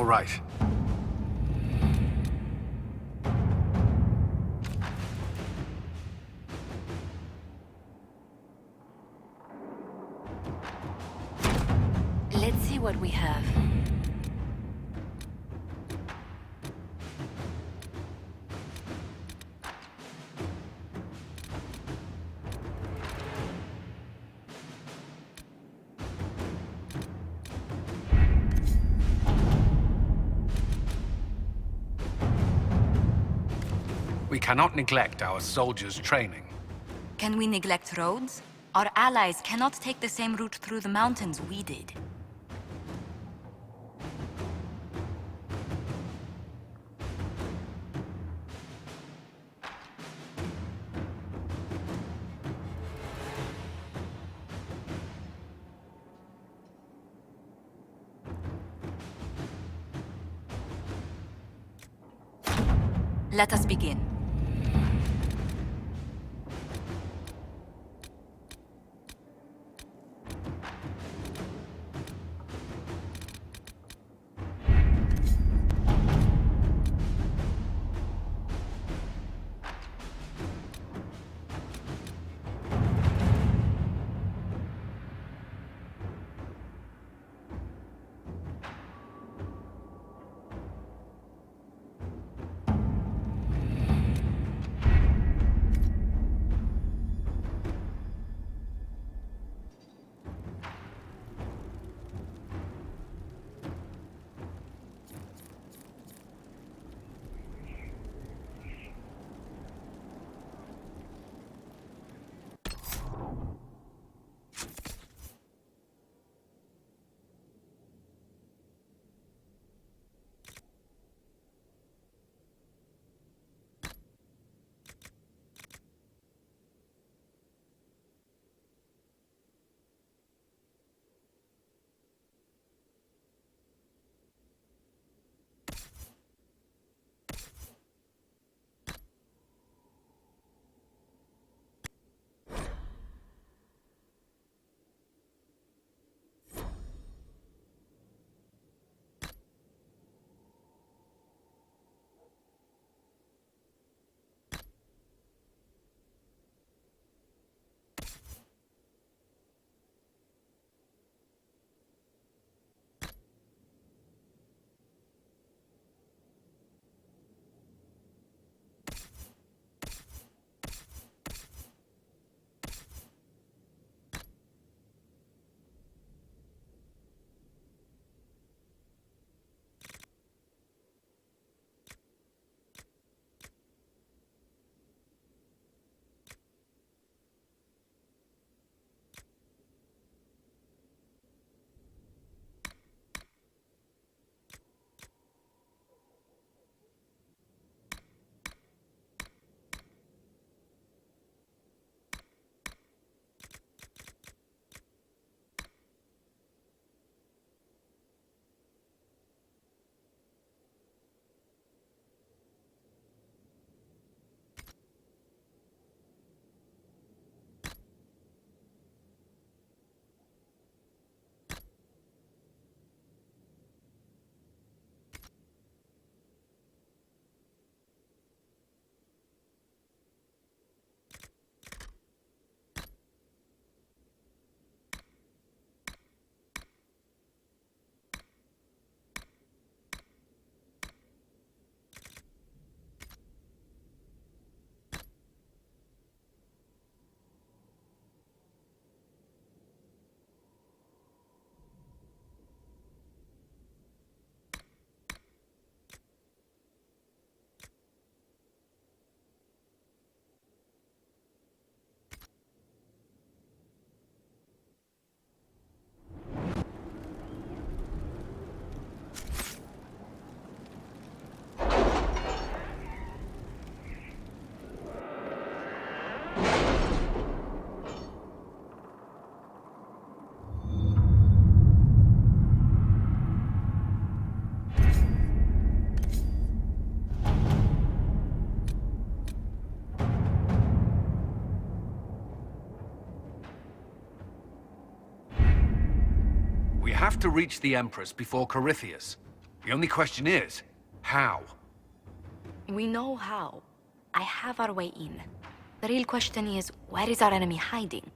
right. Let's see what we have. We cannot neglect our soldiers' training. Can we neglect roads? Our allies cannot take the same route through the mountains we did. Let us begin. We have to reach the Empress before Corythius. The only question is, how? We know how. I have our way in. The real question is, where is our enemy hiding?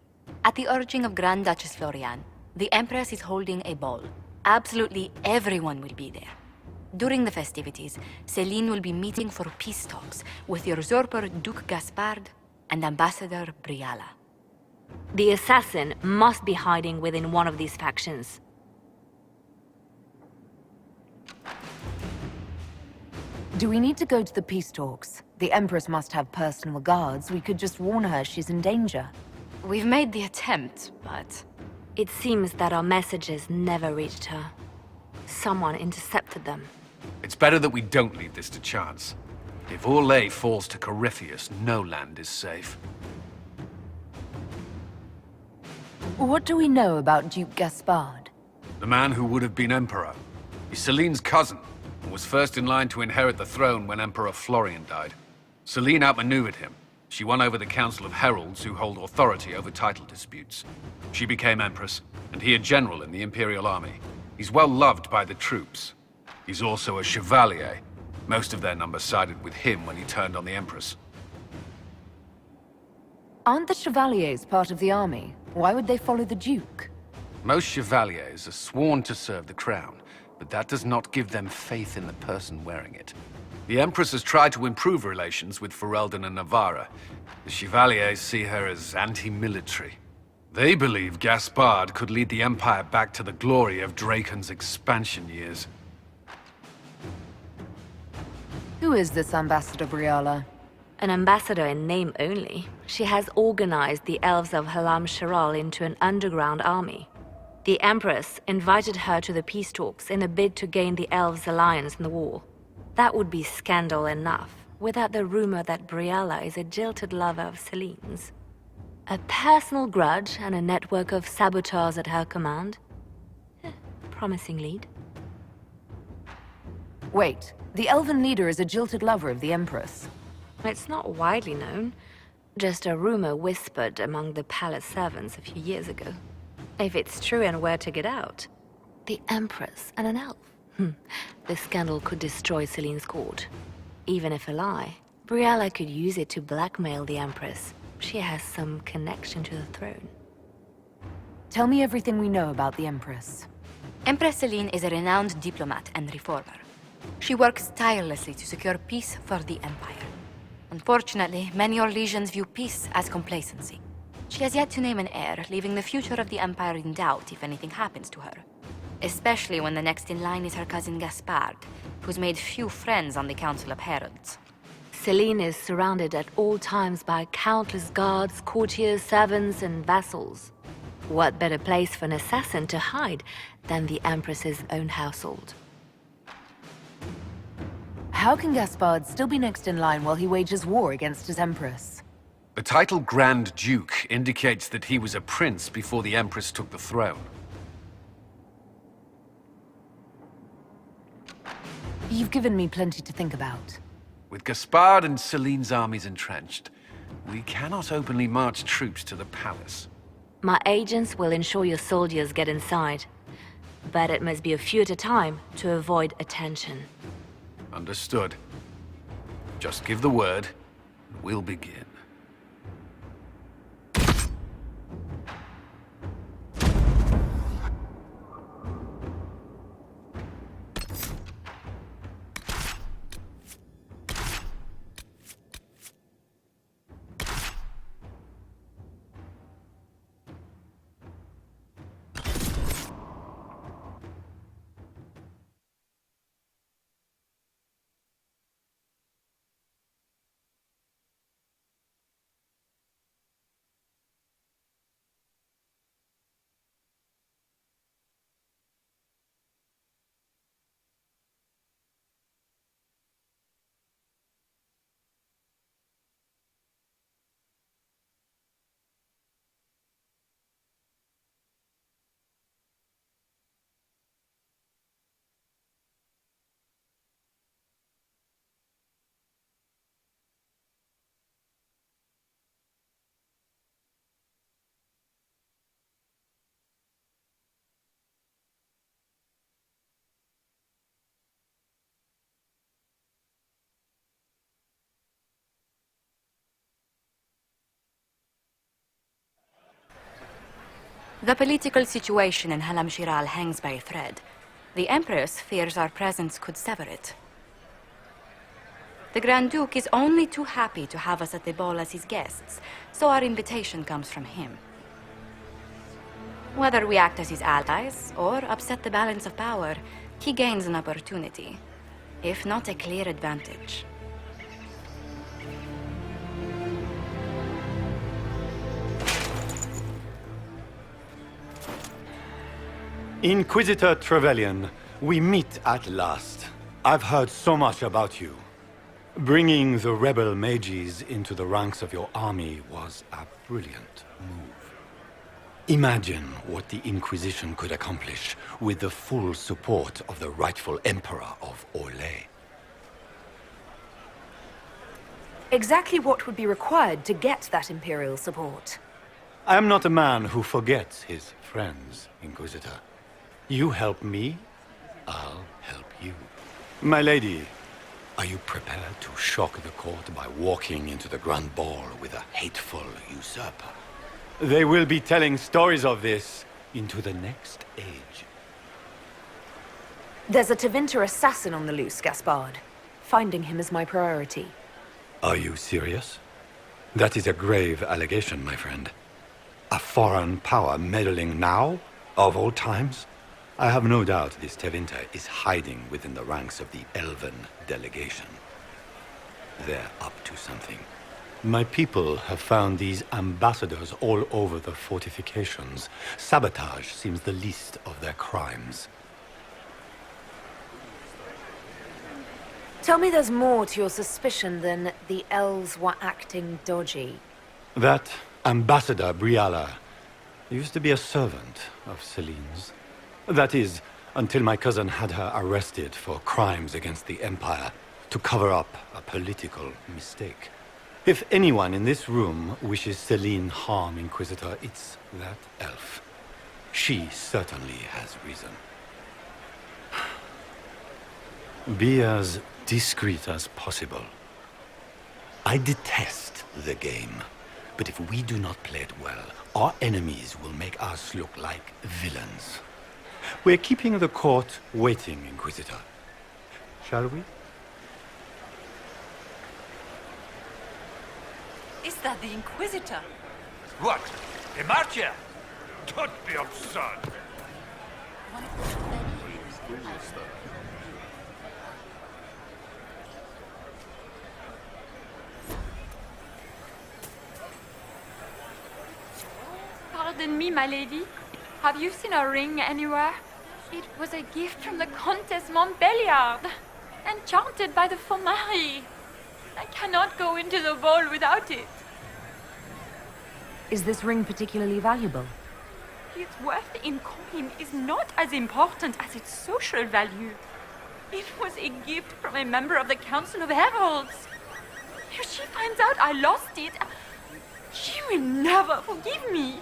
At the urging of Grand Duchess Florian, the Empress is holding a ball. Absolutely everyone will be there. During the festivities, Celine will be meeting for peace talks with the usurper Duke Gaspard and Ambassador Briala. The assassin must be hiding within one of these factions. Do we need to go to the peace talks? The Empress must have personal guards. We could just warn her she's in danger. We've made the attempt, but... It seems that our messages never reached her. Someone intercepted them. It's better that we don't leave this to chance. If Orlais falls to Corypheus, no land is safe. What do we know about Duke Gaspard? The man who would have been Emperor. He's Celine's cousin, and was first in line to inherit the throne when Emperor Florian died. Celine outmaneuvered him. She won over the Council of Heralds, who hold authority over title disputes. She became Empress, and he a general in the Imperial Army. He's well loved by the troops. He's also a Chevalier. Most of their number sided with him when he turned on the Empress. Aren't the Chevaliers part of the army? Why would they follow the Duke? Most Chevaliers are sworn to serve the crown, but that does not give them faith in the person wearing it. The Empress has tried to improve relations with Ferelden and Navarra. The Chevaliers see her as anti-military. They believe Gaspard could lead the Empire back to the glory of Draken's expansion years. Who is this Ambassador Briala? An ambassador in name only. She has organized the elves of Halam Sharal into an underground army. The Empress invited her to the peace talks in a bid to gain the elves' alliance in the war. That would be scandal enough, without the rumor that Briala is a jilted lover of Celine's. A personal grudge and a network of saboteurs at her command. Promising lead. Wait, the elven leader is a jilted lover of the Empress. It's not widely known. Just a rumor whispered among the palace servants a few years ago. If it's true and were to get out, the Empress and an elf. The scandal could destroy Celine's court. Even if a lie, Briala could use it to blackmail the Empress. She has some connection to the throne. Tell me everything we know about the Empress. Empress Celine is a renowned diplomat and reformer. She works tirelessly to secure peace for the Empire. Unfortunately, many Orlesians view peace as complacency. She has yet to name an heir, leaving the future of the Empire in doubt if anything happens to her. Especially when the next in line is her cousin Gaspard, who's made few friends on the Council of Heralds. Celine is surrounded at all times by countless guards, courtiers, servants, and vassals. What better place for an assassin to hide than the Empress's own household? How can Gaspard still be next in line while he wages war against his Empress? The title Grand Duke indicates that he was a prince before the Empress took the throne. You've given me plenty to think about. With Gaspard and Celine's armies entrenched, we cannot openly march troops to the palace. My agents will ensure your soldiers get inside. But it must be a few at a time to avoid attention. Understood. Just give the word, we'll begin. The political situation in Halam Shiral hangs by a thread. The Empress fears our presence could sever it. The Grand Duke is only too happy to have us at the ball as his guests, so our invitation comes from him. Whether we act as his allies or upset the balance of power, he gains an opportunity, if not a clear advantage. Inquisitor Trevelyan, we meet at last. I've heard so much about you. Bringing the rebel mages into the ranks of your army was a brilliant move. Imagine what the Inquisition could accomplish with the full support of the rightful Emperor of Orlais. Exactly what would be required to get that Imperial support? I am not a man who forgets his friends, Inquisitor. You help me, I'll help you. My lady, are you prepared to shock the court by walking into the Grand Ball with a hateful usurper? They will be telling stories of this into the next age. There's a Tevinter assassin on the loose, Gaspard. Finding him is my priority. Are you serious? That is a grave allegation, my friend. A foreign power meddling now, of all times? I have no doubt this Tevinter is hiding within the ranks of the Elven delegation. They're up to something. My people have found these ambassadors all over the fortifications. Sabotage seems the least of their crimes. Tell me there's more to your suspicion than the elves were acting dodgy. That Ambassador Briala used to be a servant of Celine's. That is, until my cousin had her arrested for crimes against the Empire to cover up a political mistake. If anyone in this room wishes Celine harm, Inquisitor, it's that elf. She certainly has reason. Be as discreet as possible. I detest the game, but if we do not play it well, our enemies will make us look like villains. We're keeping the court waiting, Inquisitor. Shall we? Is that the Inquisitor? What? A marcher? Don't be absurd. Pardon me, my lady. Have you seen a ring anywhere? It was a gift from the Comtesse Montbelliard, enchanted by the Fomari. I cannot go into the ball without it. Is this ring particularly valuable? Its worth in coin is not as important as its social value. It was a gift from a member of the Council of Heralds. If she finds out I lost it, she will never forgive me.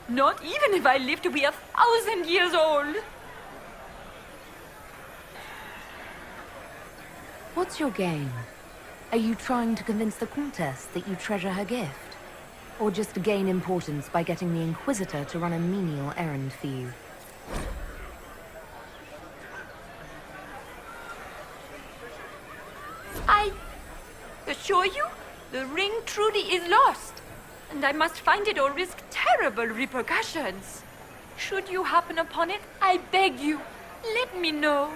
Not even if I live to be 1,000 years old. What's your game? Are you trying to convince the Comtesse that you treasure her gift? Or just to gain importance by getting the Inquisitor to run a menial errand for you? I assure you, the ring truly is lost. And I must find it or risk terrible repercussions. Should you happen upon it, I beg you, let me know.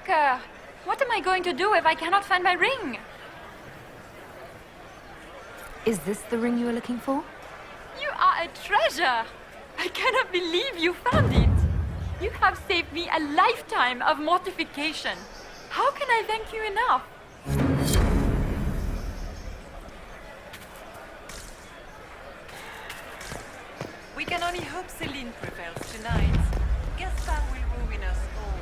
Maker! What am I going to do if I cannot find my ring? Is this the ring you were looking for? You are a treasure! I cannot believe you found it! You have saved me a lifetime of mortification. How can I thank you enough? We can only hope Celine prevails tonight. Gaspar will ruin us all.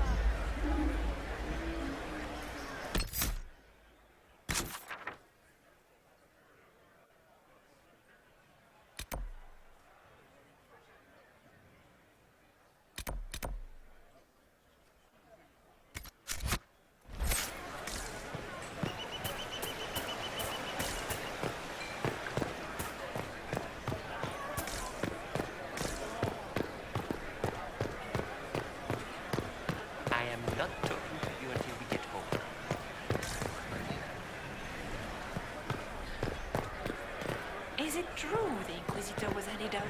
I am not talking to you until we get home. Is it true the Inquisitor was handed out?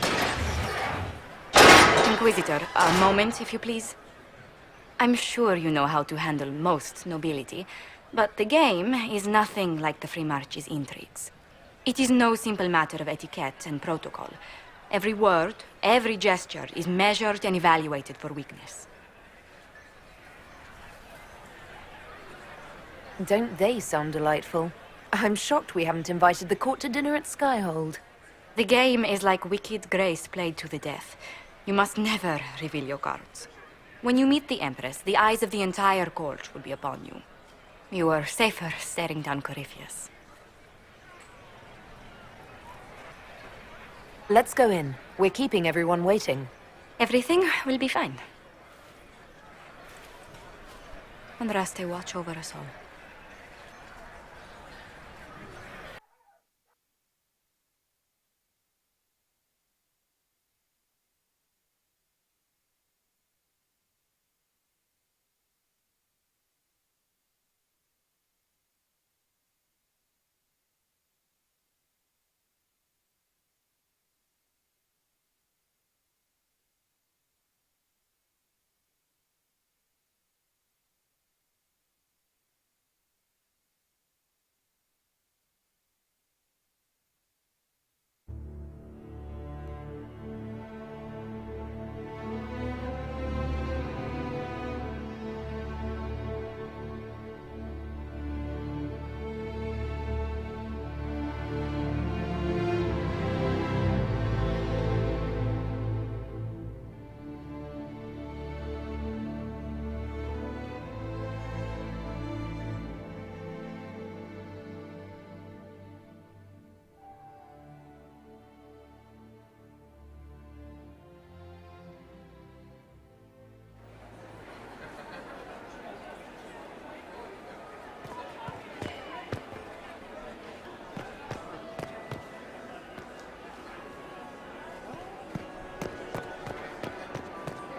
Inquisitor, a moment, if you please. I'm sure you know how to handle most nobility, but the game is nothing like the Free March's intrigues. It is no simple matter of etiquette and protocol. Every word, every gesture is measured and evaluated for weakness. Don't they sound delightful? I'm shocked we haven't invited the court to dinner at Skyhold. The game is like Wicked Grace played to the death. You must never reveal your cards. When you meet the Empress, the eyes of the entire court will be upon you. You are safer staring down Corypheus. Let's go in. We're keeping everyone waiting. Everything will be fine. Andraste, watch over us all.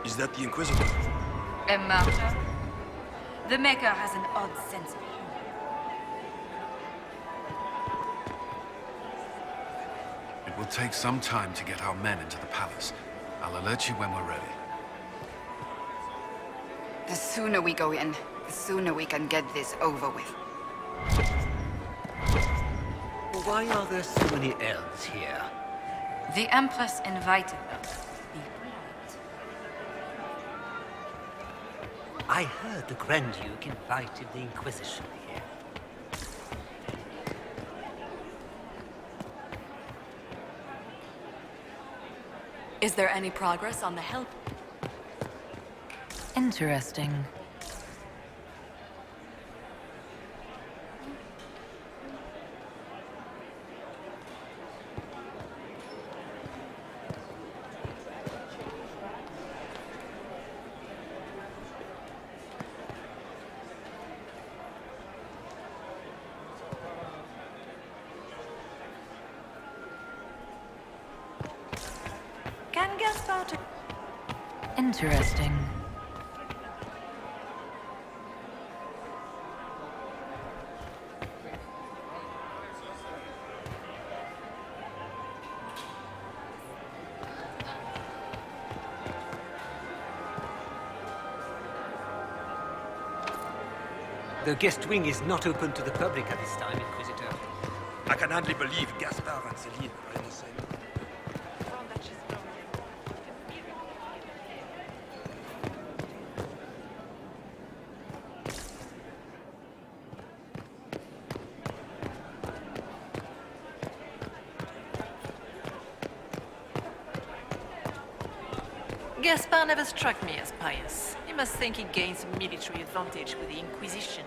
Is that the Inquisitor? A martyr? The Maker has an odd sense of humor. It will take some time to get our men into the palace. I'll alert you when we're ready. The sooner we go in, the sooner we can get this over with. Why are there so many elves here? The Empress invited them. I heard the Grand Duke invited the Inquisition here. Is there any progress on the help? Interesting. Can Gaspar to... Interesting. The guest wing is not open to the public at this time, Inquisitor. I can hardly believe Gaspard and Celine are in the same. Gaspard never struck me as pious. You must think he gains military advantage with the Inquisition.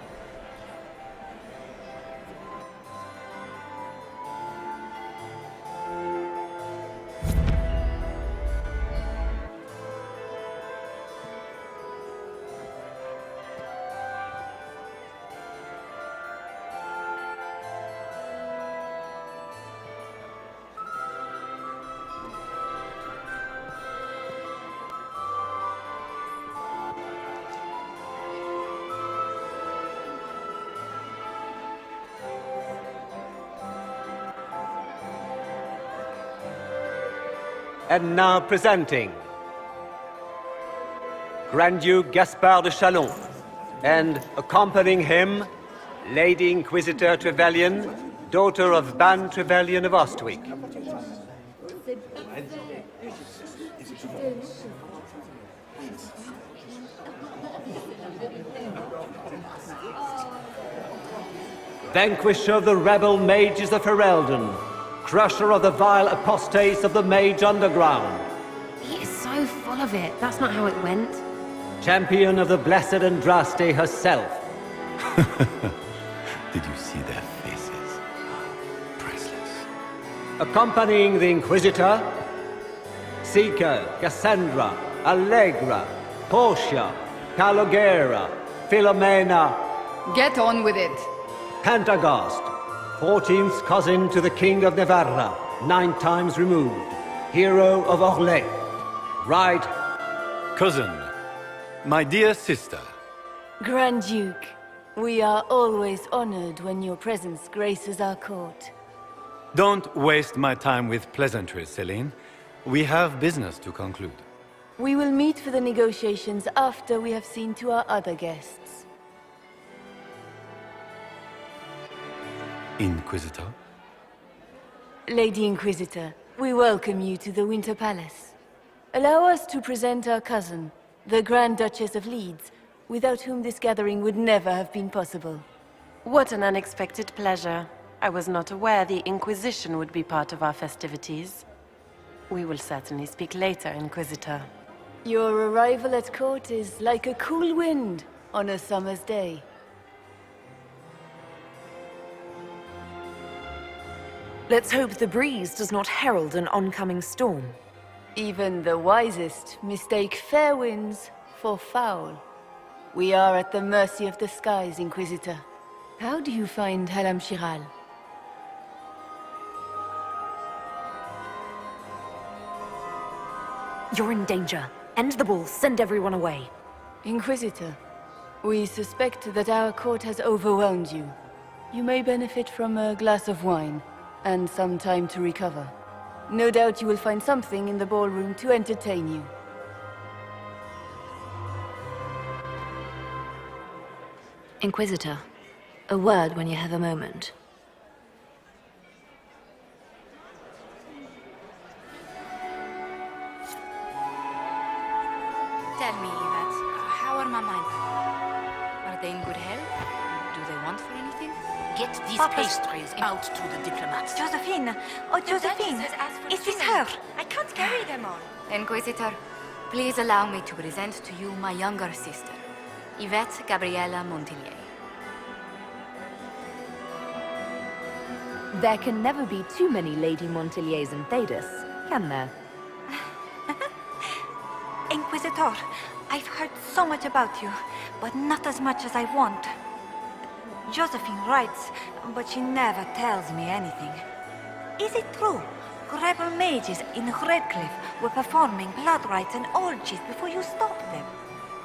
And now presenting Grand Duke Gaspard de Chalon, and accompanying him, Lady Inquisitor Trevelyan, daughter of Ban Trevelyan of Ostwick. Vanquisher of the rebel mages of Ferelden, crusher of the vile apostates of the Mage Underground. He is so full of it. That's not how it went. Champion of the Blessed Andraste herself. Did you see their faces? Priceless. Accompanying the Inquisitor, Seeker, Cassandra, Allegra, Portia, Calogera, Philomena. Get on with it. Pantagast, 14th cousin to the King of Navarra, 9 times removed. Hero of Orlais. Right. Cousin, my dear sister. Grand Duke, we are always honored when your presence graces our court. Don't waste my time with pleasantries, Celine. We have business to conclude. We will meet for the negotiations after we have seen to our other guests. Inquisitor? Lady Inquisitor, we welcome you to the Winter Palace. Allow us to present our cousin, the Grand Duchess of Leeds, without whom this gathering would never have been possible. What an unexpected pleasure. I was not aware the Inquisition would be part of our festivities. We will certainly speak later, Inquisitor. Your arrival at court is like a cool wind on a summer's day. Let's hope the breeze does not herald an oncoming storm. Even the wisest mistake fair winds for foul. We are at the mercy of the skies, Inquisitor. How do you find Halam Shiral? You're in danger. End the ball. Send everyone away. Inquisitor, we suspect that our court has overwhelmed you. You may benefit from a glass of wine and some time to recover. No doubt you will find something in the ballroom to entertain you. Inquisitor, a word when you have a moment. Tell me, Yvette, how are my mind? Are they in good health? Do they want for anything? Get these pastries out to the diplomats. Josephine! Oh, Josephine! Is this her? I can't carry them all. Inquisitor, please allow me to present to you my younger sister, Yvette Gabriella Montillier. There can never be too many Lady Montilliers in Thedas, can there? Inquisitor, I've heard so much about you, but not as much as I want. Josephine writes, but she never tells me anything. Is it true? Rebel mages in Redcliffe were performing blood rites and orgies before you stopped them.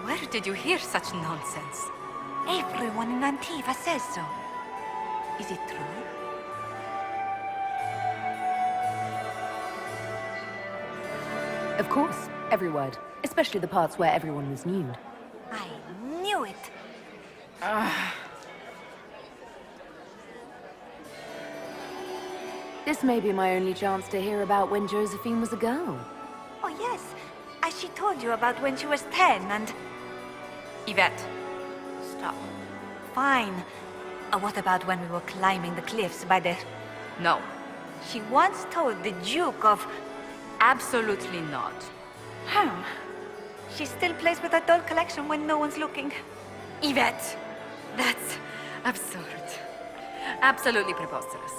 Where did you hear such nonsense? Everyone in Antiva says so. Is it true? Of course, every word. Especially the parts where everyone was nude. I knew it. This may be my only chance to hear about when Josephine was a girl. Oh, yes. As she told you about when she was 10 and... Yvette, stop. Fine. What about when we were climbing the cliffs by the... No. She once told the Duke of... Absolutely not. Huh. She still plays with her doll collection when no one's looking. Yvette, that's absurd. Absolutely preposterous.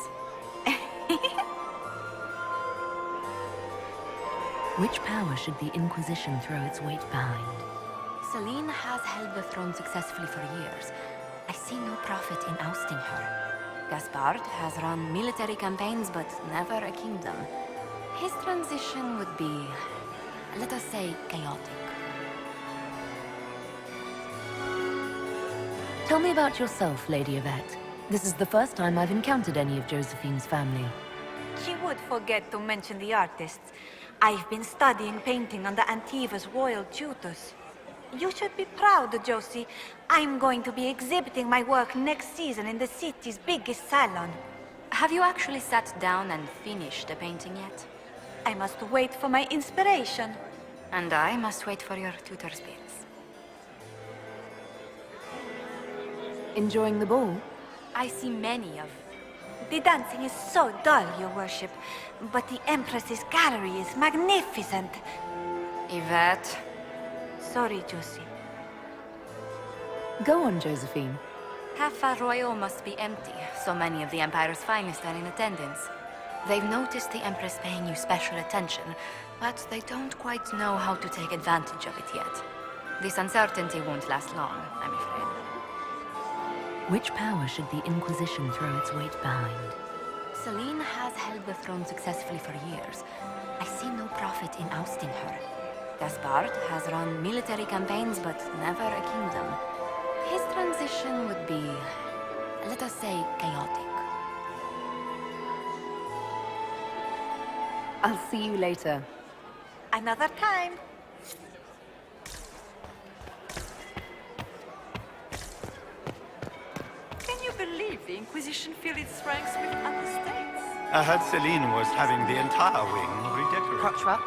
Which power should the Inquisition throw its weight behind? Celine has held the throne successfully for years. I see no profit in ousting her. Gaspard has run military campaigns, but never a kingdom. His transition would be, let us say, chaotic. Tell me about yourself, Lady Yvette. This is the first time I've encountered any of Josephine's family. She would forget to mention the artists. I've been studying painting under Antiva's royal tutors. You should be proud, Josie. I'm going to be exhibiting my work next season in the city's biggest salon. Have you actually sat down and finished the painting yet? I must wait for my inspiration. And I must wait for your tutor's bills. Enjoying the ball? I see many of... The dancing is so dull, Your Worship. But the Empress's gallery is magnificent. Yvette... Sorry, Josie. Go on, Josephine. Half Royal must be empty. So many of the Empire's finest are in attendance. They've noticed the Empress paying you special attention, but they don't quite know how to take advantage of it yet. This uncertainty won't last long, I'm afraid. Which power should the Inquisition throw its weight behind? Celine has held the throne successfully for years. I see no profit in ousting her. Gaspard has run military campaigns, but never a kingdom. His transition would be, let us say, chaotic. I'll see you later. Another time. Can you believe the Inquisition filled its ranks with other states? I heard Celine was having the entire wing redecorated. Cotra.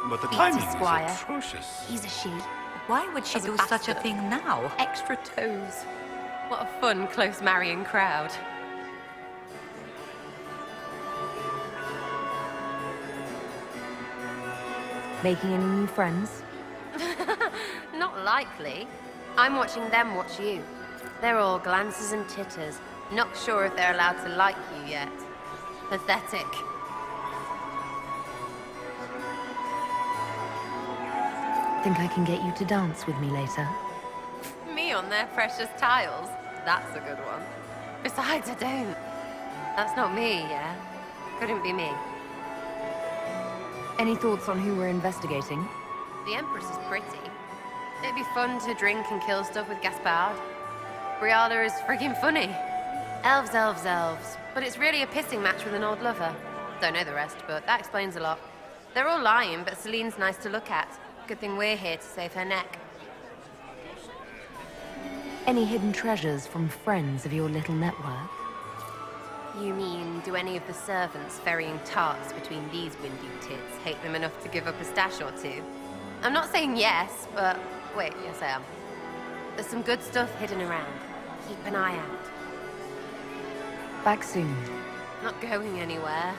But the Beats timing is Squire. atrocious. He's a she. Why would she do such a thing now? Extra toes. What a fun, close marrying crowd. Making any new friends? Not likely. I'm watching them watch you. They're all glances and titters. Not sure if they're allowed to like you yet. Pathetic. Think I can get you to dance with me later? Me on their precious tiles? That's a good one. Besides, I don't. That's not me, yeah? Couldn't be me. Any thoughts on who we're investigating? The Empress is pretty. It'd be fun to drink and kill stuff with Gaspard. Briala is friggin' funny. Elves, elves, elves. But it's really a pissing match with an old lover. Don't know the rest, but that explains a lot. They're all lying, but Celine's nice to look at. Good thing we're here to save her neck. Any hidden treasures from friends of your little network? You mean, do any of the servants ferrying tarts between these windy tits hate them enough to give up a stash or two? I'm not saying yes, but... Wait, yes I am. There's some good stuff hidden around. Keep an eye out. Back soon. Not going anywhere.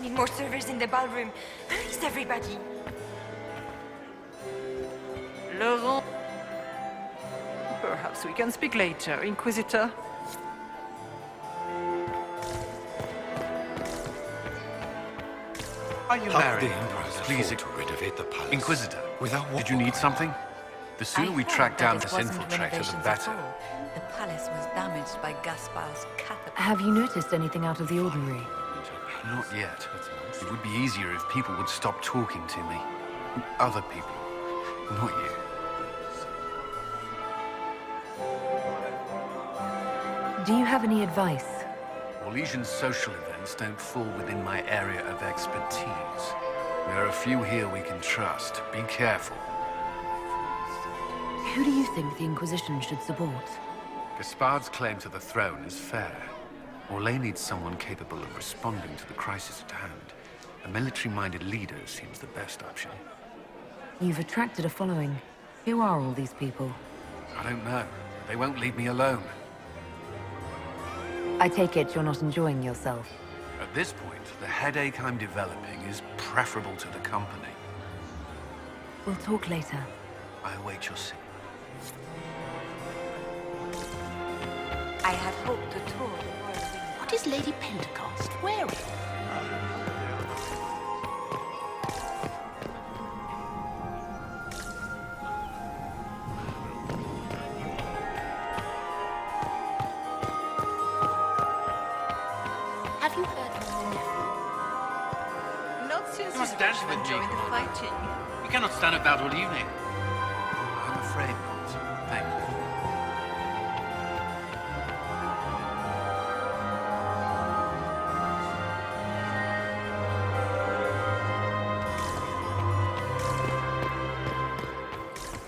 need more servers in the ballroom. Where is everybody? Laurent. Perhaps we can speak later, Inquisitor. Are you How married? could the Emperor Please, afford to renovate the palace? Inquisitor, Without did you need something? The sooner we track down this infiltrator, the better. The palace was damaged by Gaspar's catapult. Have you noticed anything out of the ordinary? Not yet. It would be easier if people would stop talking to me. Other people, not you. Do you have any advice? Orlesian social events don't fall within my area of expertise. There are a few here we can trust. Be careful. Who do you think the Inquisition should support? Gaspard's claim to the throne is fair. Orlais needs someone capable of responding to the crisis at hand. A military-minded leader seems the best option. You've attracted a following. Who are all these people? I don't know. They won't leave me alone. I take it you're not enjoying yourself. At this point, the headache I'm developing is preferable to the company. We'll talk later. I await your signal. I had hoped to tour the royal wing. What is Lady Pentecost wearing? Have you heard from the nephew? Not since You must his dance Dutchman with me, joined the Commander. fighting. We cannot stand about all evening. I'm afraid not. Thank you.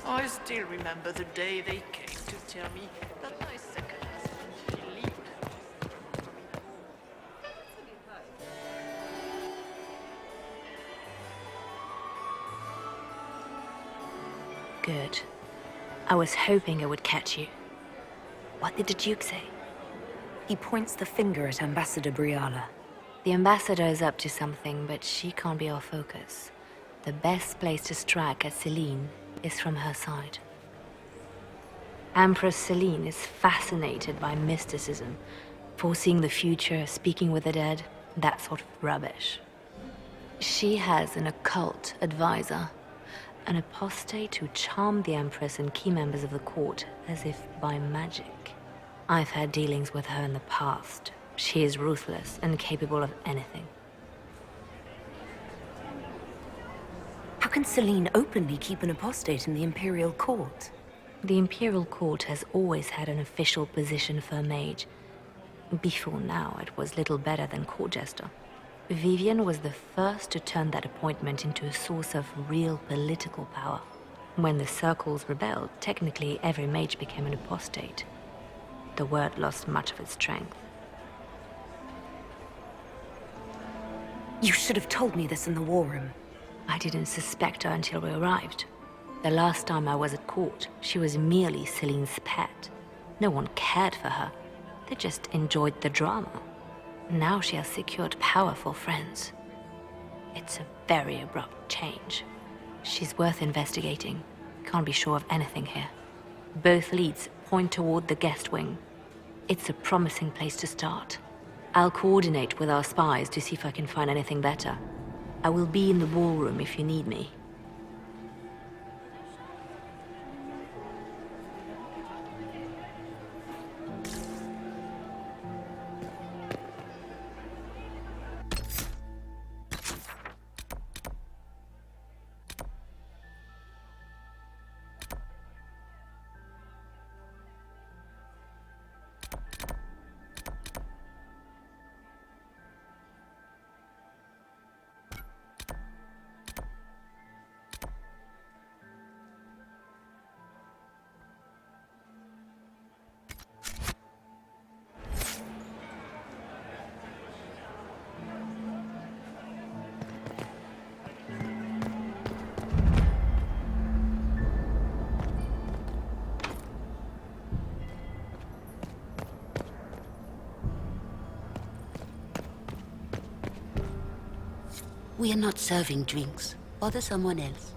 I still remember the day they came to tell me that my second husband, Philippe. Good. I was hoping I would catch you. What did the Duke say? He points the finger at Ambassador Briala. The ambassador is up to something, but she can't be our focus. The best place to strike at Celine is from her side. Empress Celine is fascinated by mysticism, foreseeing the future, speaking with the dead, that sort of rubbish. She has an occult advisor, an apostate who charmed the Empress and key members of the court as if by magic. I've had dealings with her in the past. She is ruthless and capable of anything. How can Celine openly keep an apostate in the Imperial Court? The Imperial Court has always had an official position for a mage. Before now, it was little better than court jester. Vivian was the first to turn that appointment into a source of real political power. When the circles rebelled, technically every mage became an apostate. The word lost much of its strength. You should have told me this in the war room. I didn't suspect her until we arrived. The last time I was at court, she was merely Celine's pet. No one cared for her. They just enjoyed the drama. Now she has secured powerful friends. It's a very abrupt change. She's worth investigating. Can't be sure of anything here. Both leads point toward the guest wing. It's a promising place to start. I'll coordinate with our spies to see if I can find anything better. I will be in the ballroom if you need me. We are not serving drinks. Bother someone else.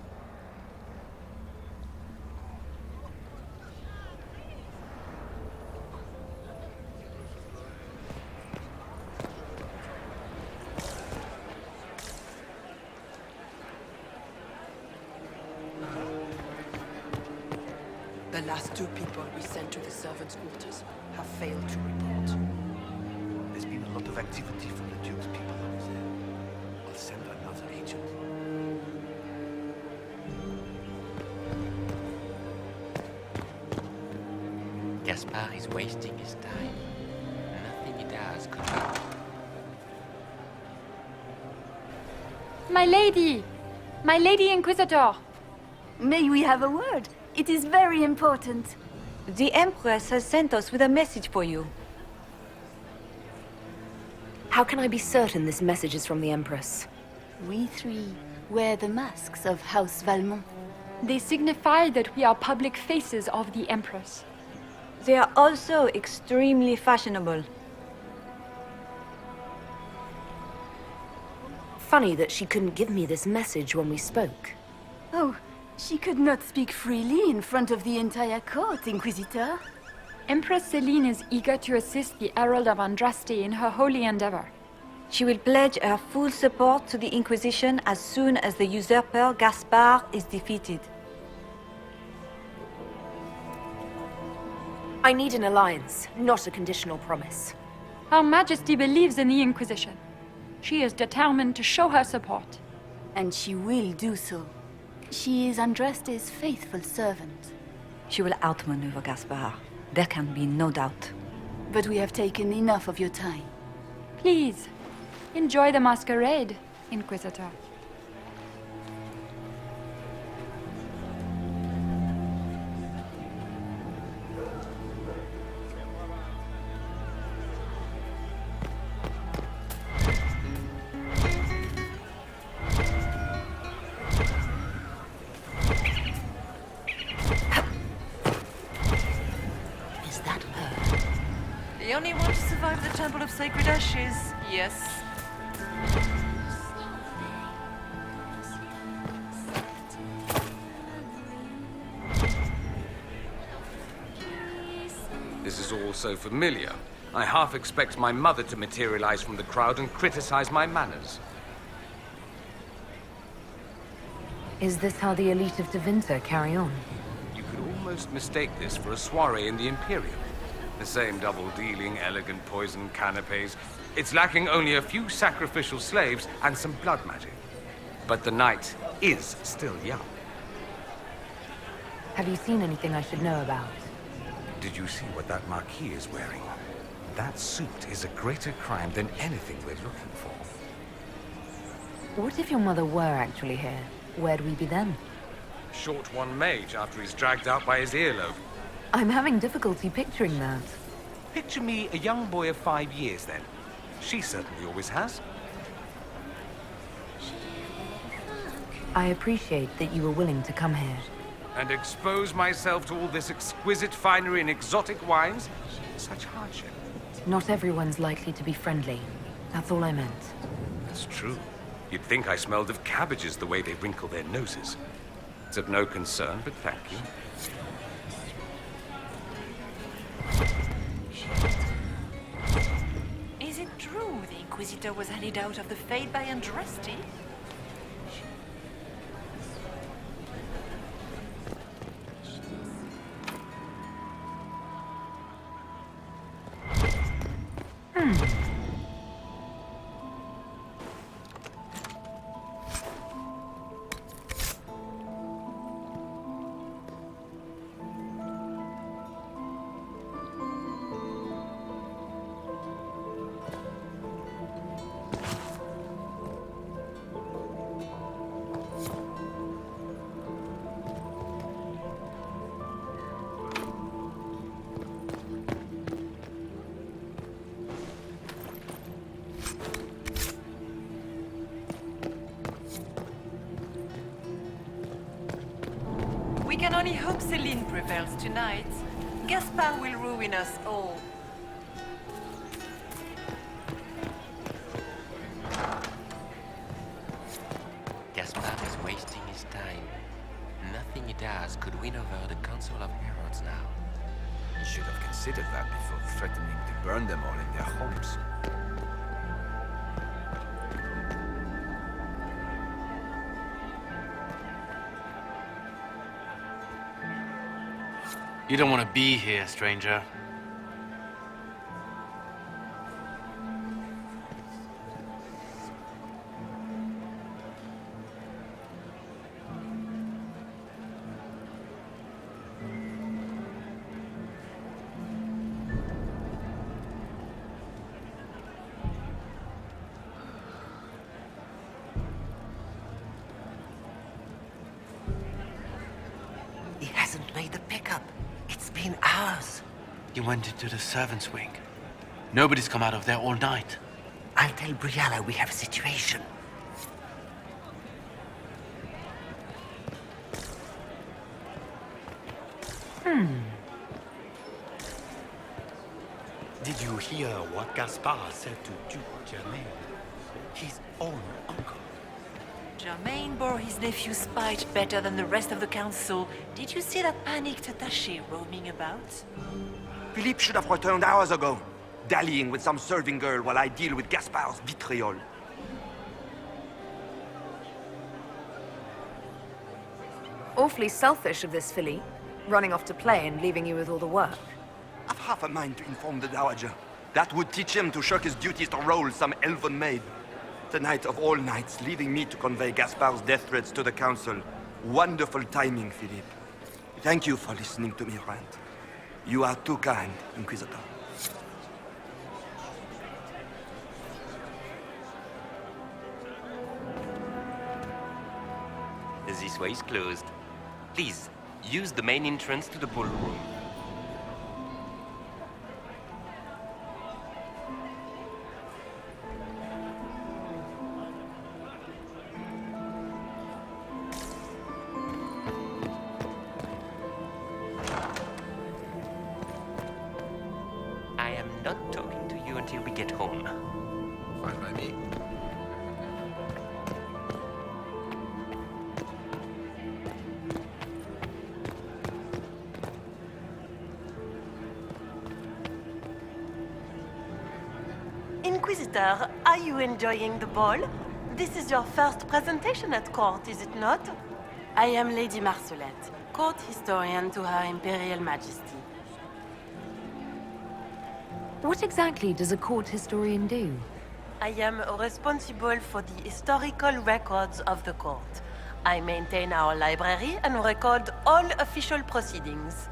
The last 2 people we sent to the servants' quarters have failed to report. There's been a lot of activity from the Duke's people over there. I'll send another agent. Gaspard is wasting his time. Nothing he does could help. My lady! My lady Inquisitor! May we have a word? It is very important. The Empress has sent us with a message for you. How can I be certain this message is from the Empress? We 3 wear the masks of House Valmont. They signify that we are public faces of the Empress. They are also extremely fashionable. Funny that she couldn't give me this message when we spoke. Oh, she could not speak freely in front of the entire court, Inquisitor. Empress Celine is eager to assist the Herald of Andraste in her holy endeavor. She will pledge her full support to the Inquisition as soon as the usurper Gaspard is defeated. I need an alliance, not a conditional promise. Her Majesty believes in the Inquisition. She is determined to show her support. And she will do so. She is Andraste's faithful servant. She will outmaneuver Gaspard. There can be no doubt. But we have taken enough of your time. Please, enjoy the masquerade, Inquisitor. The only one to survive the Temple of Sacred Ashes, yes. This is all so familiar. I half expect my mother to materialize from the crowd and criticize my manners. Is this how the elite of Divina carry on? You could almost mistake this for a soiree in the Imperium. The same double-dealing, elegant poison canapes. It's lacking only a few sacrificial slaves and some blood magic. But the night is still young. Have you seen anything I should know about? Did you see what that Marquis is wearing? That suit is a greater crime than anything we're looking for. What if your mother were actually here? Where'd we be then? Short one mage after he's dragged out by his earlobe. I'm having difficulty picturing that. Picture me a young boy of 5 years, then. She certainly always has. I appreciate that you were willing to come here. And expose myself to all this exquisite finery and exotic wines? Such hardship. Not everyone's likely to be friendly. That's all I meant. That's true. You'd think I smelled of cabbages the way they wrinkle their noses. It's of no concern, but thank you. Is it true the Inquisitor was handed out of the Fate by Andraste? We can only hope Celine prevails tonight. Gaspard will ruin us all. considered that before threatening to burn them all in their homes. You don't want to be here, stranger. He hasn't made the pickup. It's been hours. You went into the servants' wing. Nobody's come out of there all night. I'll tell Briala we have a situation. Did you hear what Gaspard said to Duke Germain? His own uncle. Germain bore his nephew's spite better than the rest of the council. Did you see that panicked attaché roaming about? Philippe should have returned hours ago, dallying with some serving girl while I deal with Gaspard's vitriol. Awfully selfish of this filly, running off to play and leaving you with all the work. I've half a mind to inform the Dowager. That would teach him to shirk his duties to roll some elven maid. Tonight of all nights, leaving me to convey Gaspard's death threats to the Council. Wonderful timing, Philippe. Thank you for listening to me rant. You are too kind, Inquisitor. This way is closed. Please, use the main entrance to the ballroom. I am not talking to you until we get home. Fine by me. Inquisitor, are you enjoying the ball? This is your first presentation at court, is it not? I am Lady Marcelette, court historian to Her Imperial Majesty. What exactly does a court historian do? I am responsible for the historical records of the court. I maintain our library and record all official proceedings.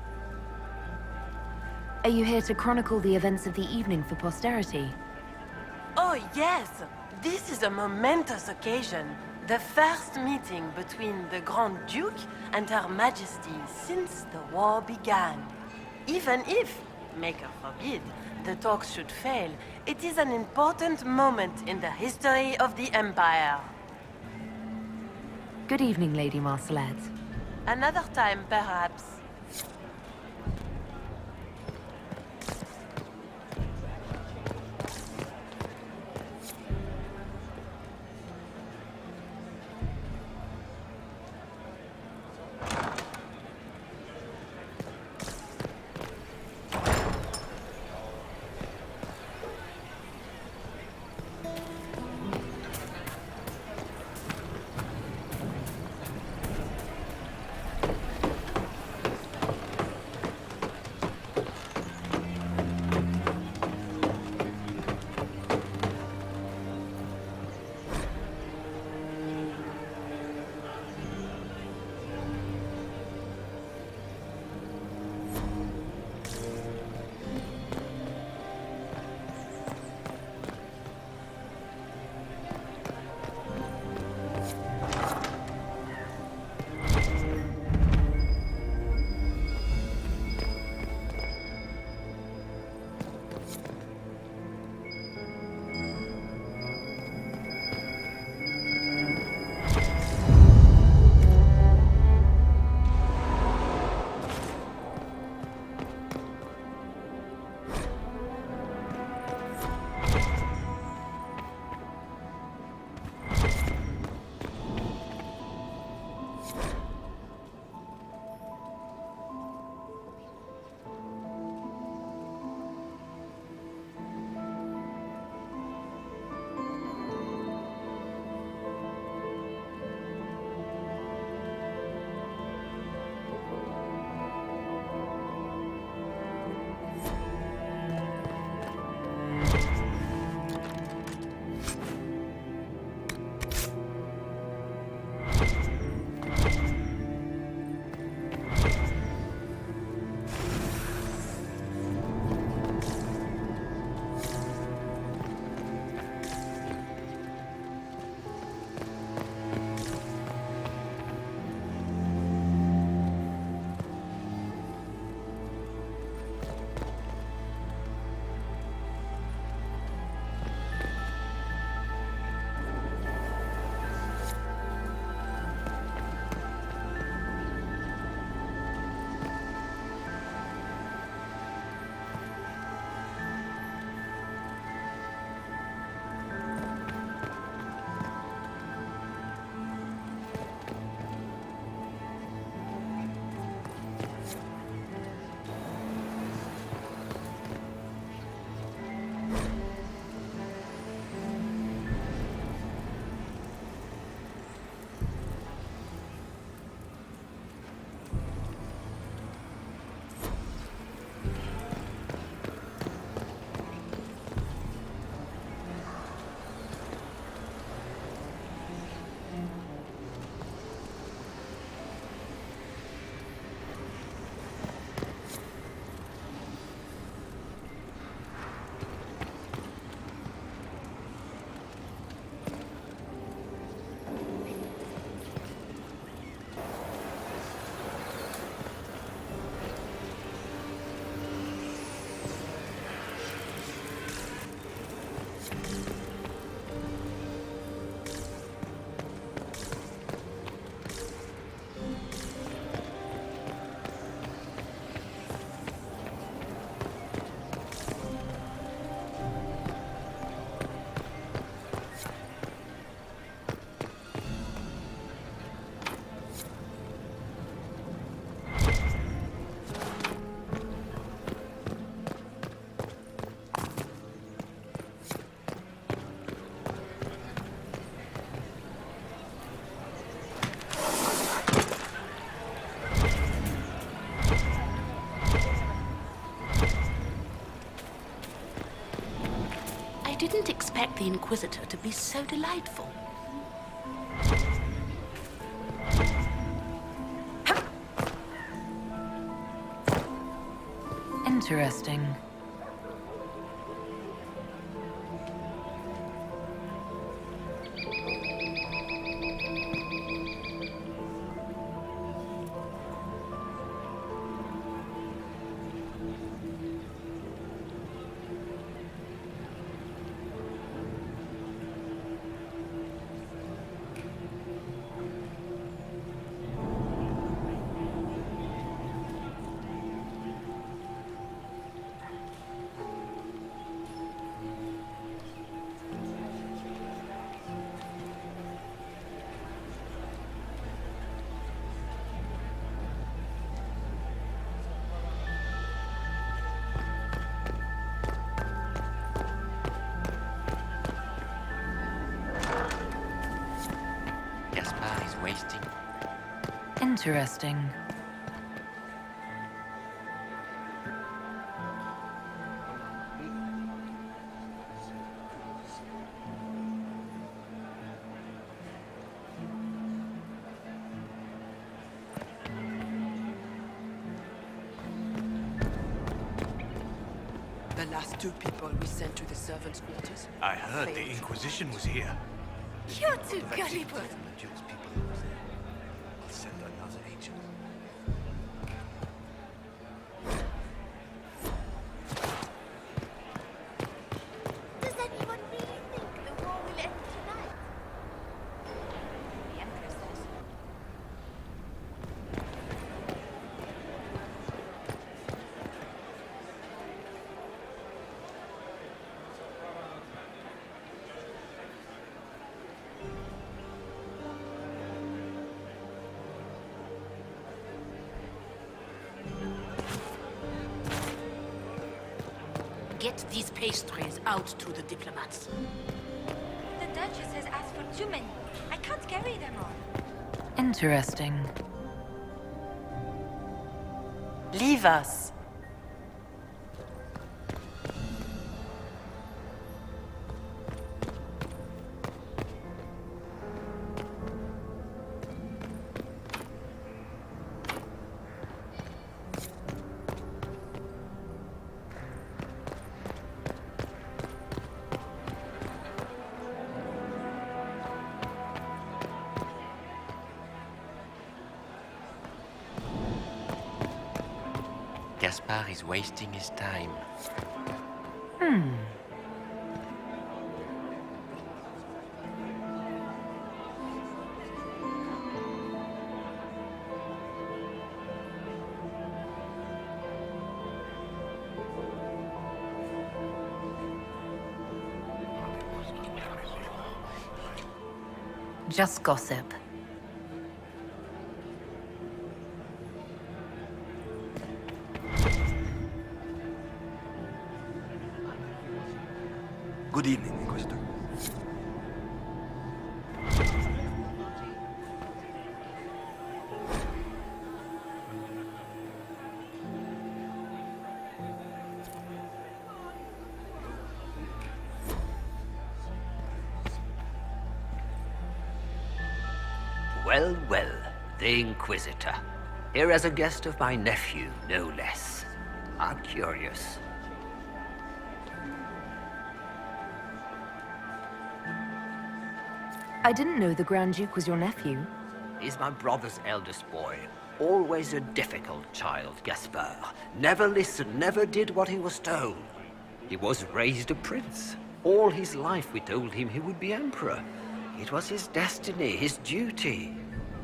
Are you here to chronicle the events of the evening for posterity? Oh, yes! This is a momentous occasion. The first meeting between the Grand Duke and Her Majesty since the war began. Even if, Maker forbid, the talks should fail, it is an important moment in the history of the Empire. Good evening, Lady Marcelette. Another time, perhaps. expect the Inquisitor to be so delightful. Interesting. Gaspard is wasting. Interesting. The last 2 people we sent to the servants' quarters. I heard the Inquisition was here. You're too gullible. I'll send another agent. Does anyone really think the war will end tonight? The Empress says. Get these pastries out to the diplomats. The Duchess has asked for too many. I can't carry them all. Interesting. Leave us. Gaspard is wasting his time. Just gossip. Good evening, Inquisitor. Well, well, the Inquisitor. Here as a guest of my nephew, no less. I'm curious. I didn't know the Grand Duke was your nephew. He's my brother's eldest boy. Always a difficult child, Gaspard. Never listened, never did what he was told. He was raised a prince. All his life we told him he would be emperor. It was his destiny, his duty.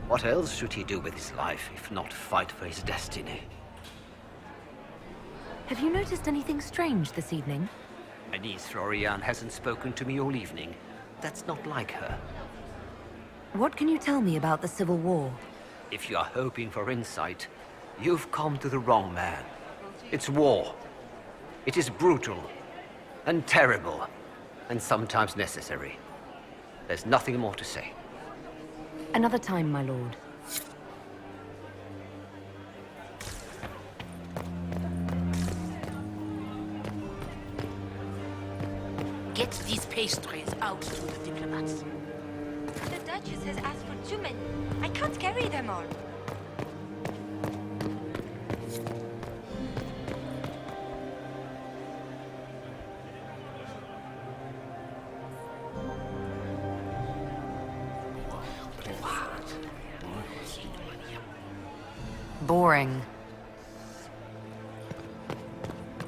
What else should he do with his life if not fight for his destiny? Have you noticed anything strange this evening? My niece Trevelyan hasn't spoken to me all evening. That's not like her. What can you tell me about the Civil War? If you're hoping for insight, you've come to the wrong man. It's war. It is brutal, and terrible, and sometimes necessary. There's nothing more to say. Another time, my lord. Get these pastries out to the diplomats. The Duchess has asked for too many. I can't carry them all. Boring.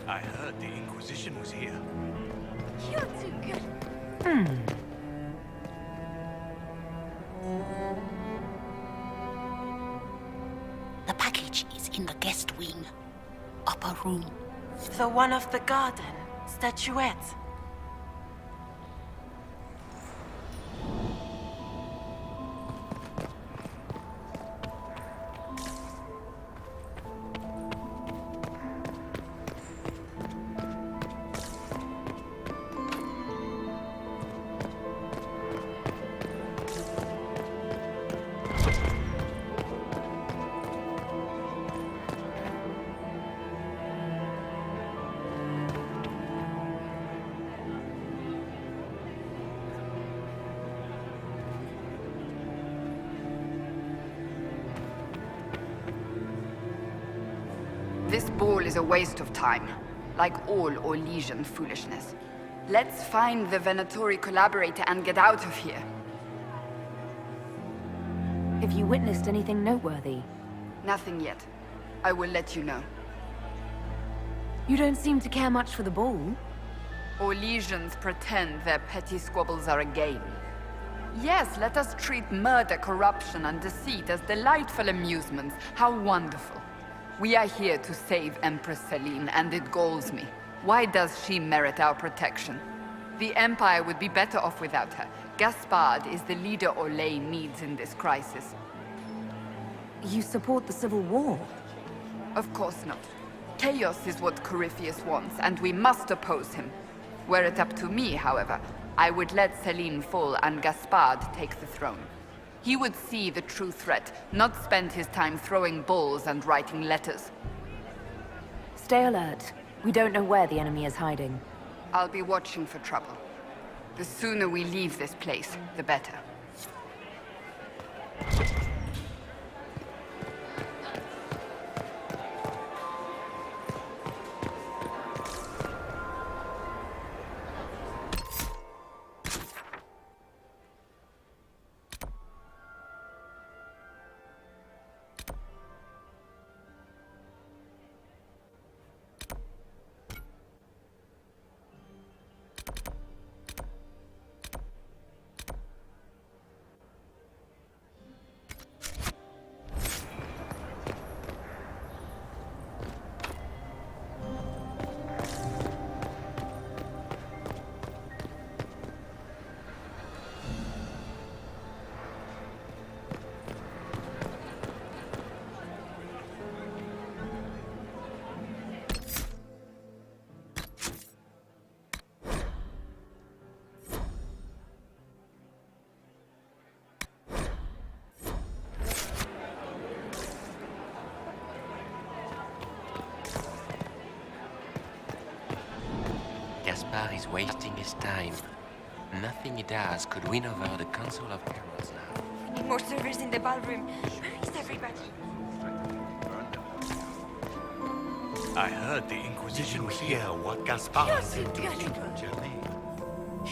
I heard the Inquisition was here. You're too good. The package is in the guest wing. Upper room. The one of the garden. Statuette. This ball is a waste of time, like all Orlesian foolishness. Let's find the Venatori collaborator and get out of here. Have you witnessed anything noteworthy? Nothing yet. I will let you know. You don't seem to care much for the ball. Orlesians pretend their petty squabbles are a game. Yes, let us treat murder, corruption, and deceit as delightful amusements. How wonderful. We are here to save Empress Celine, and it galls me. Why does she merit our protection? The Empire would be better off without her. Gaspard is the leader Orlais needs in this crisis. You support the Civil War? Of course not. Chaos is what Corypheus wants, and we must oppose him. Were it up to me, however, I would let Celine fall and Gaspard take the throne. He would see the true threat, not spend his time throwing balls and writing letters. Stay alert. We don't know where the enemy is hiding. I'll be watching for trouble. The sooner we leave this place, the better. Gaspard is wasting his time. Nothing he does could win over the Council of Heralds now. We need more servers in the ballroom. Where is everybody? I heard the Inquisition was Hear here. what Gaspard You're said too to good. Future Germain.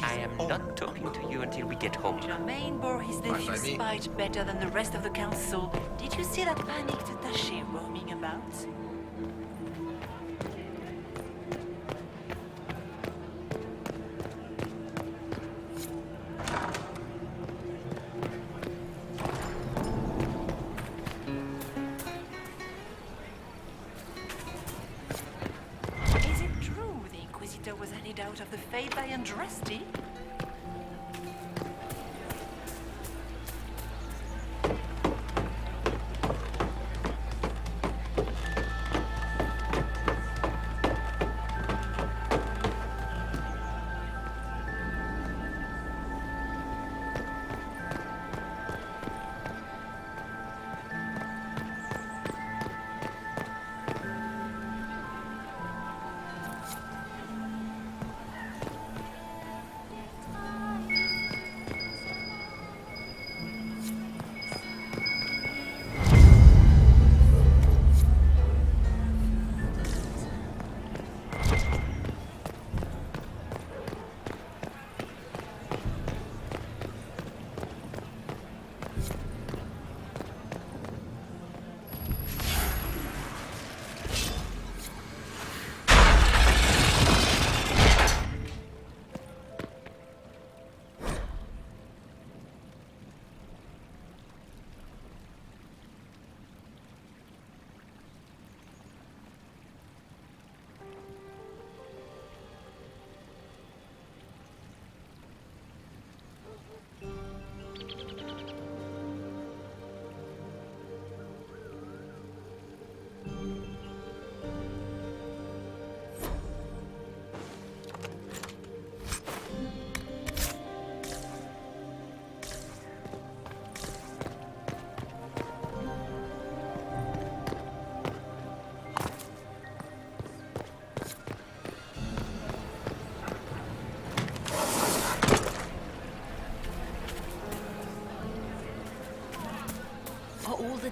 I am not talking to you until we get home. Germain bore his nephew's spite better than the rest of the council. Did you see that panicked attaché roaming about? Is it true the Inquisitor was handed out of the Fate by Andraste?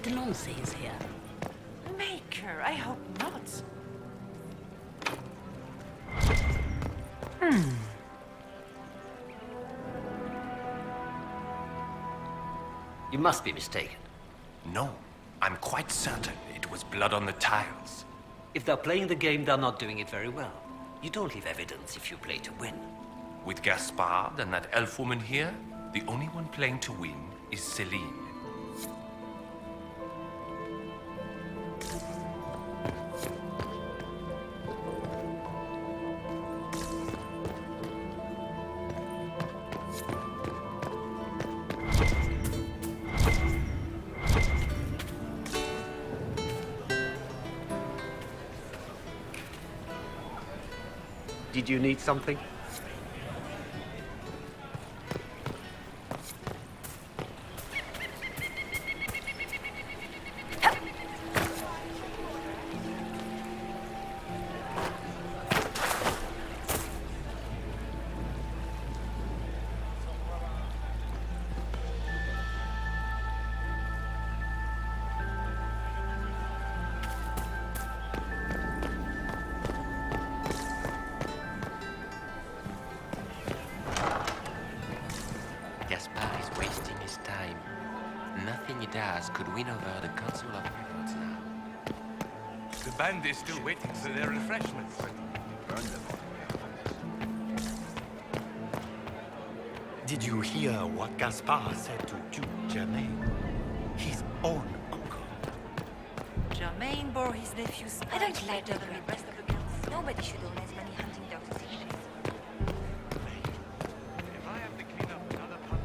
Delancey is here? Maker, I hope not. You must be mistaken. No, I'm quite certain it was blood on the tiles. If they're playing the game, they're not doing it very well. You don't leave evidence if you play to win. With Gaspard and that elf woman here, the only one playing to win is Celine. Did you need something? Gaspard is wasting his time. Nothing he does could win over the Council of Heralds now. The band is still waiting for their refreshments. Burn them. Did you hear what Gaspard said to Duke Germain? His own uncle. Germain bore his nephew's I don't spite like better the than the rest of the council. Nobody should own as many hunting dogs as he does. If I have to clean up another pun.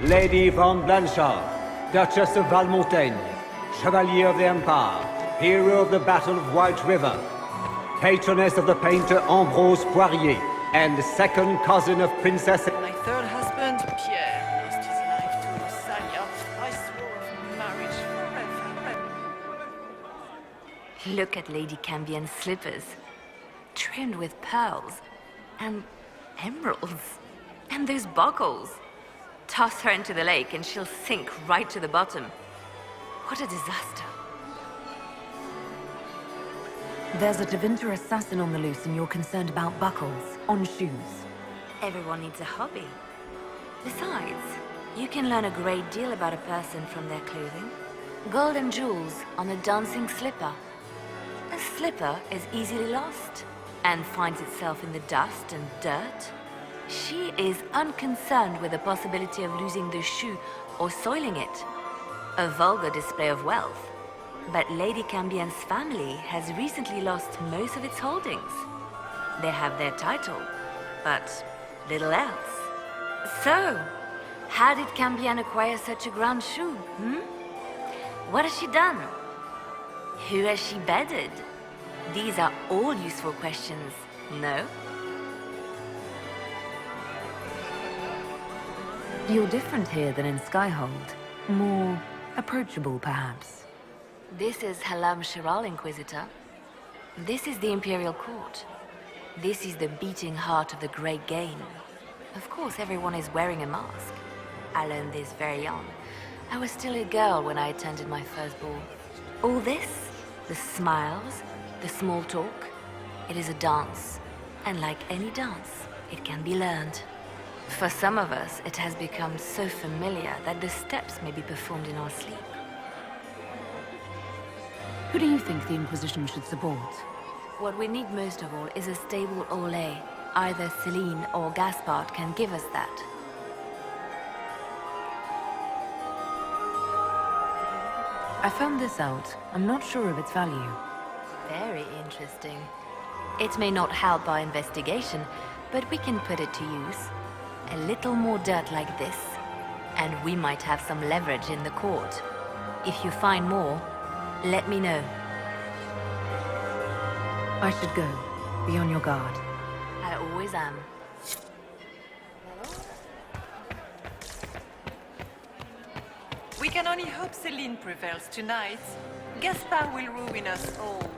Lady von Blanchard, Duchess of Valmontaigne, Chevalier of the Empire, hero of the Battle of White River, patroness of the painter Ambrose Poirier, and second cousin of Princess... My third husband, Pierre, lost his life to Rosalia. I swore off marriage forever. Look at Lady Cambion's slippers, trimmed with pearls and emeralds, and those buckles. Toss her into the lake and she'll sink right to the bottom. What a disaster. There's a Tevinter assassin on the loose and you're concerned about buckles on shoes. Everyone needs a hobby. Besides, you can learn a great deal about a person from their clothing. Gold and jewels on a dancing slipper. A slipper is easily lost and finds itself in the dust and dirt. She is unconcerned with the possibility of losing the shoe or soiling it. A vulgar display of wealth. But Lady Cambion's family has recently lost most of its holdings. They have their title, but little else. So, how did Cambion acquire such a grand shoe, What has she done? Who has she bedded? These are all useful questions, no? You're different here than in Skyhold. More approachable, perhaps. This is Halam Shiral, Inquisitor. This is the Imperial Court. This is the beating heart of the Great Game. Of course, everyone is wearing a mask. I learned this very young. I was still a girl when I attended my first ball. All this, the smiles, the small talk, it is a dance. And like any dance, it can be learned. For some of us, it has become so familiar that the steps may be performed in our sleep. Who do you think the Inquisition should support? What we need most of all is a stable Olay. Either Celine or Gaspard can give us that. I found this out. I'm not sure of its value. Very interesting. It may not help our investigation, but we can put it to use. A little more dirt like this, and we might have some leverage in the court. If you find more, let me know. I should go. Be on your guard. I always am. We can only hope Celine prevails tonight. Gaspard will ruin us all.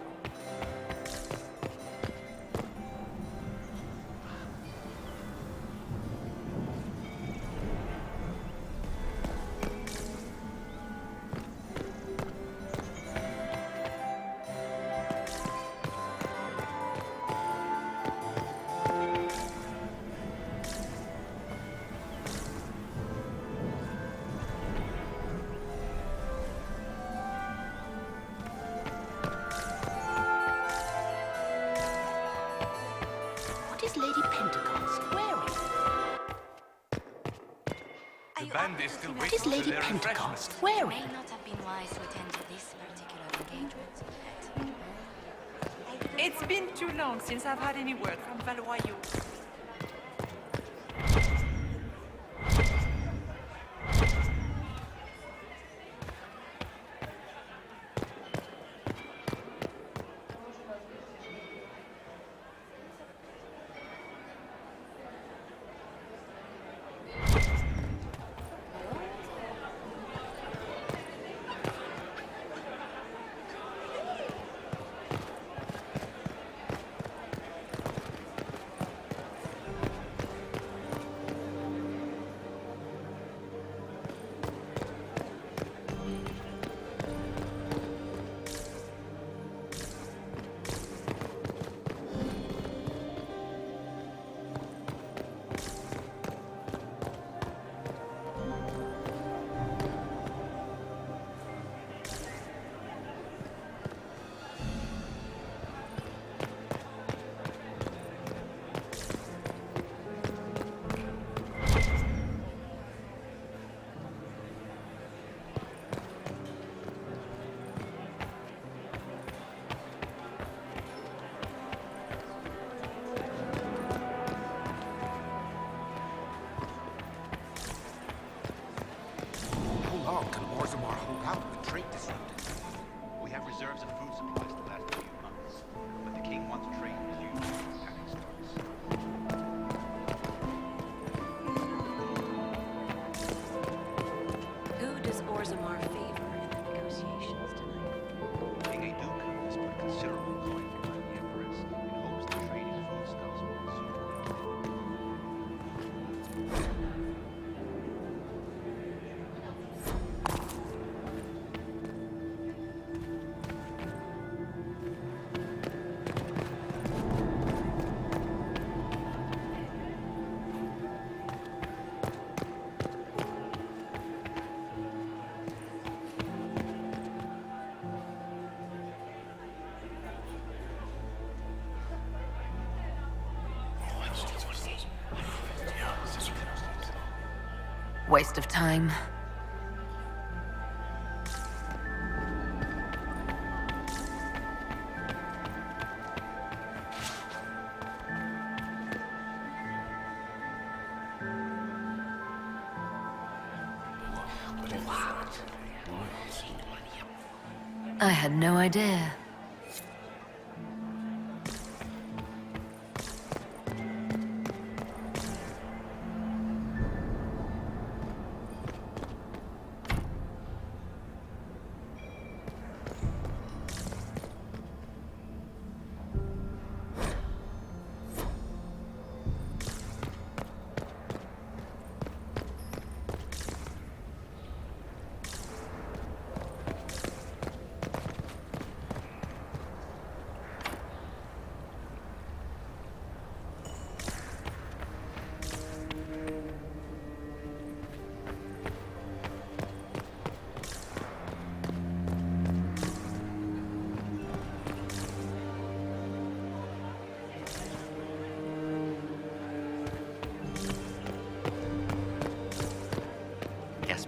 What is Lady Pentecost wearing? The band is still What waiting is for Lady their Pentecost refreshments. wearing? May not have been wise to attend to this particular engagement. It's been too long since I've had any word from Valoyo. How long can Orzammar hold out with trade disrupted? We have reserves of food supplies to last a few months, but the king wants trade resumed before panic starts. Who does Orzammar favor in the negotiations tonight? King Aduke has put a considerable coin behind the Empress in hopes that trading foodstuffs will resume. Waste of time. I had no idea.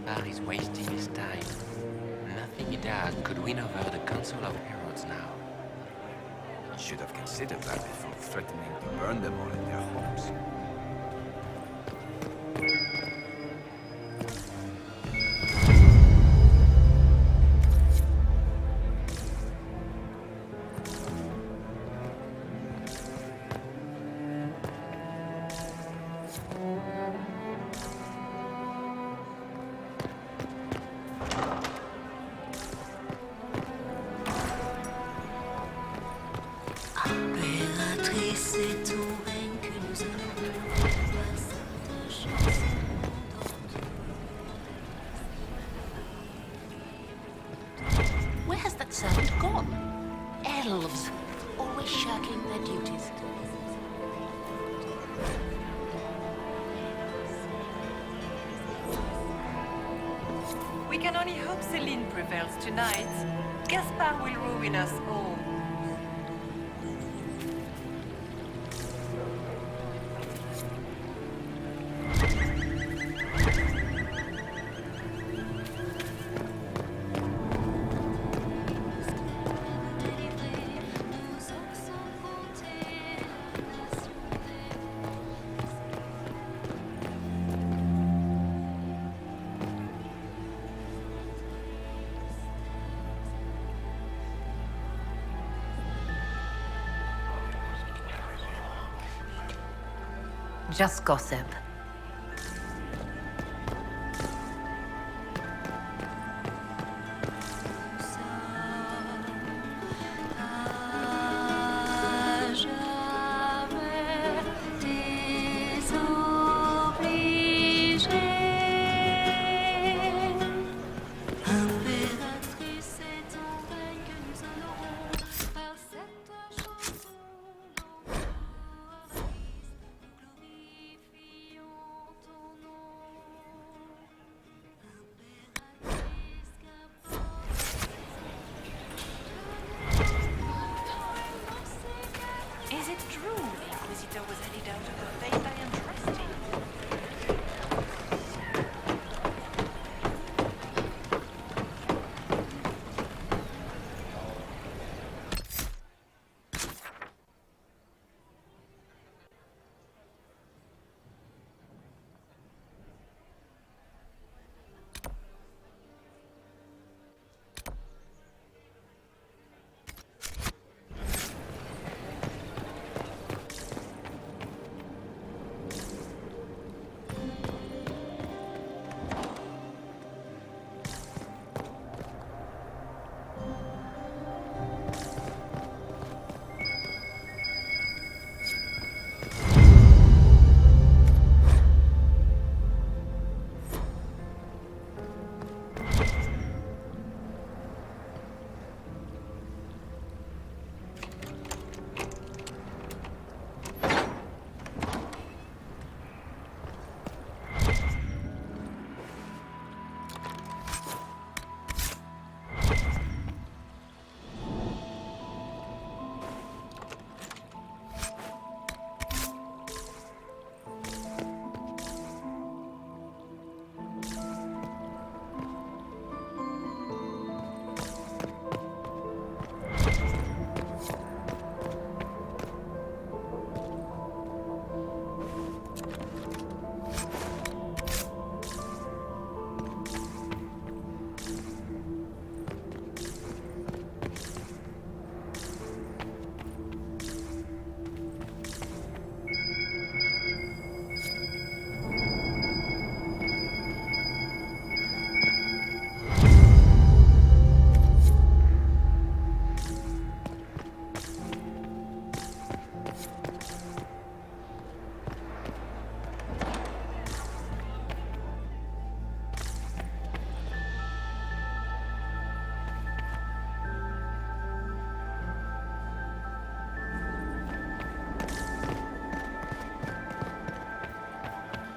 Gaspar is wasting his time. Nothing he does could win over the Council of Heralds now. You should have considered that before threatening to burn them all in their homes. Where has that servant gone? Elves, always shirking their duties. We can only hope Celine prevails tonight. Gaspar will ruin us all. Just gossip. Is it true the Inquisitor was headed out of the faith I am trusting?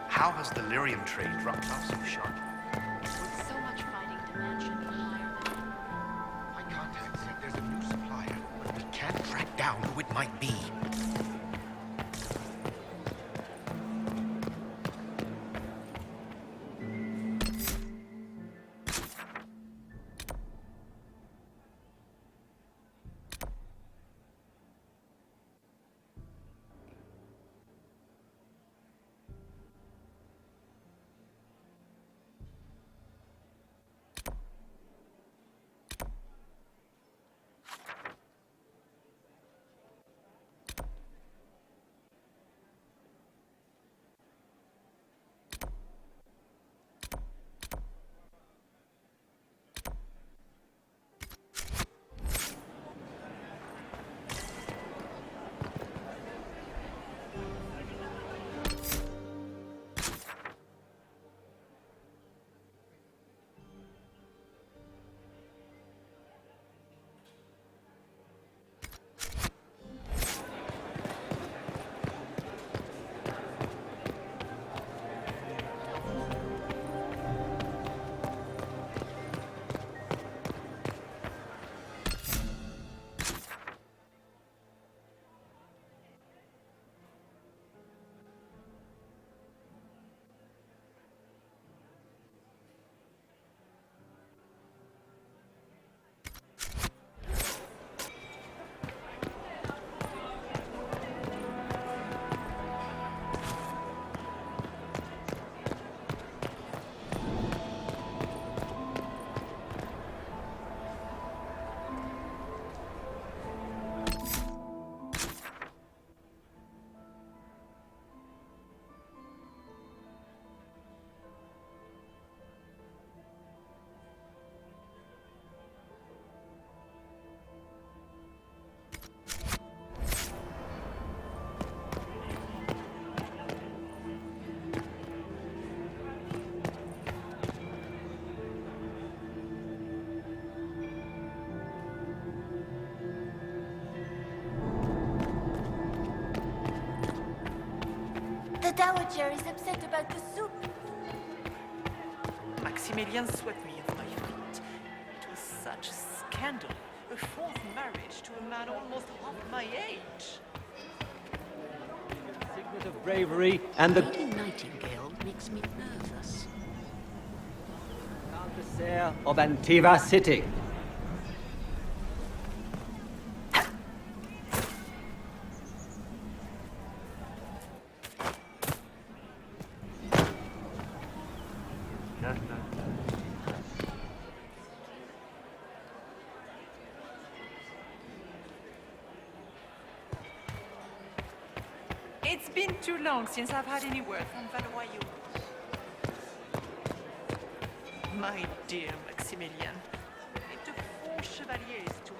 How has the lyrium trade dropped off so sharply? With so much fighting, demand should be higher than... My contact said there's a new supplier, but we can't track down who it might be. Dowager is upset about the soup. Maximilian swept me off my feet. It was such a scandal. A fourth marriage to a man almost half my age. Signet of bravery and the Lady Nightingale makes me nervous. Countess of Antiva City. It's been too long since I've had any word from Valois. My dear Maximilian, it took 4 chevaliers to